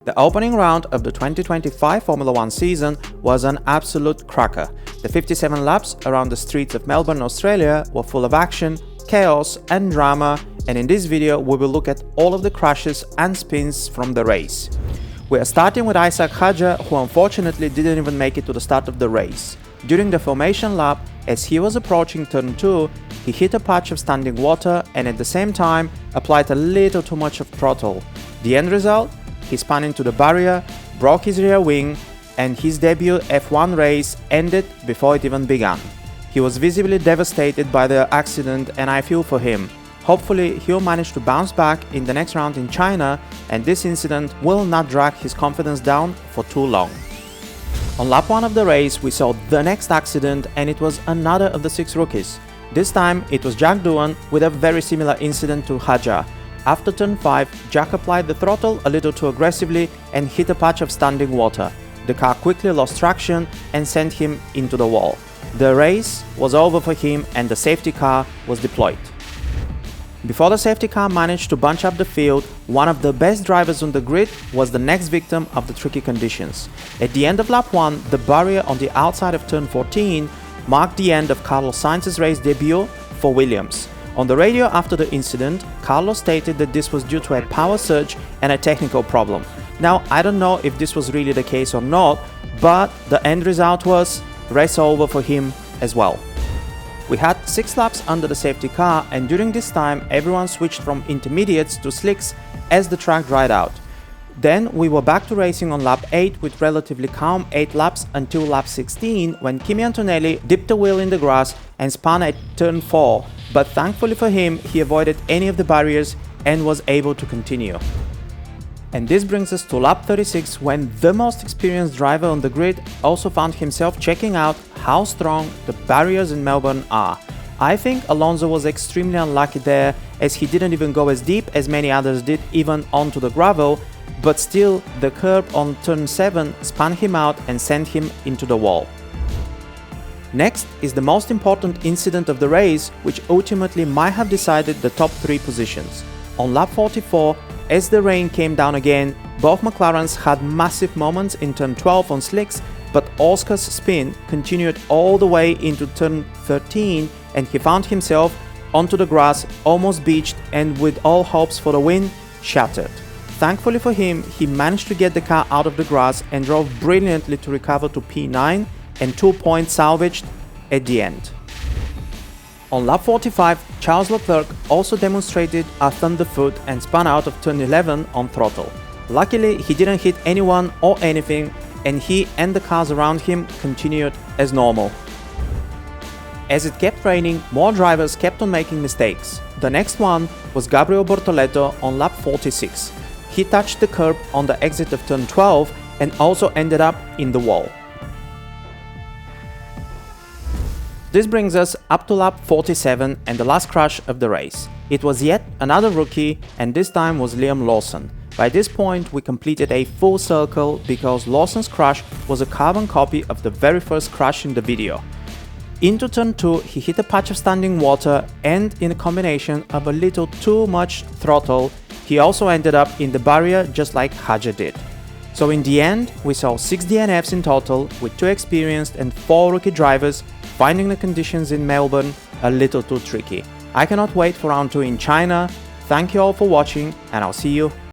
The opening round of the 2025 Formula 1 season was an absolute cracker. The 57 laps around the streets of Melbourne, Australia were full of action, chaos and drama, and in this video we will look at all of the crashes and spins from the race. We are starting with Isack Hadjar, who unfortunately didn't even make it to the start of the race. During the formation lap, as he was approaching turn 2, he hit a patch of standing water and at the same time applied a little too much of throttle. The end result? He spun into the barrier, broke his rear wing, and his debut F1 race ended before it even began. He was visibly devastated by the accident and I feel for him. Hopefully he'll manage to bounce back in the next round in China and this incident will not drag his confidence down for too long. On lap 1 of the race we saw the next accident and it was another of the 6 rookies. This time it was Jack Doohan with a very similar incident to Hadjar. After turn 5, Jack applied the throttle a little too aggressively and hit a patch of standing water. The car quickly lost traction and sent him into the wall. The race was over for him and the safety car was deployed. Before the safety car managed to bunch up the field, one of the best drivers on the grid was the next victim of the tricky conditions. At the end of lap 1, the barrier on the outside of turn 14 marked the end of Carlos Sainz's race debut for Williams. On the radio after the incident, Carlos stated that this was due to a power surge and a technical problem. Now, I don't know if this was really the case or not, but the end result was race over for him as well. We had 6 laps under the safety car and during this time everyone switched from intermediates to slicks as the track dried out. Then we were back to racing on lap 8 with relatively calm 8 laps until lap 16 when Kimi Antonelli dipped the wheel in the grass and spun at turn 4, but thankfully for him he avoided any of the barriers and was able to continue. And this brings us to lap 36 when the most experienced driver on the grid also found himself checking out how strong the barriers in Melbourne are. I think Alonso was extremely unlucky there as he didn't even go as deep as many others did even onto the gravel, but still the curb on turn 7 spun him out and sent him into the wall. Next is the most important incident of the race, which ultimately might have decided the top 3 positions. On lap 44, as the rain came down again, both McLarens had massive moments in turn 12 on slicks, but Oscar's spin continued all the way into turn 13 and he found himself onto the grass, almost beached and with all hopes for the win shattered. Thankfully for him, he managed to get the car out of the grass and drove brilliantly to recover to P9 and 2 points salvaged at the end. On lap 45, Charles Leclerc also demonstrated a thunderfoot and spun out of turn 11 on throttle. Luckily, he didn't hit anyone or anything and he and the cars around him continued as normal. As it kept raining, more drivers kept on making mistakes. The next one was Gabriel Bortoleto on lap 46. He touched the curb on the exit of turn 12 and also ended up in the wall. This brings us up to lap 47 and the last crash of the race. It was yet another rookie and this time was Liam Lawson. By this point we completed a full circle because Lawson's crash was a carbon copy of the very first crash in the video. Into turn 2 he hit a patch of standing water and in a combination of a little too much throttle he also ended up in the barrier just like Hadjar did. So in the end we saw 6 DNFs in total with 2 experienced and 4 rookie drivers finding the conditions in Melbourne a little too tricky. I cannot wait for round 2 in China. Thank you all for watching and I'll see you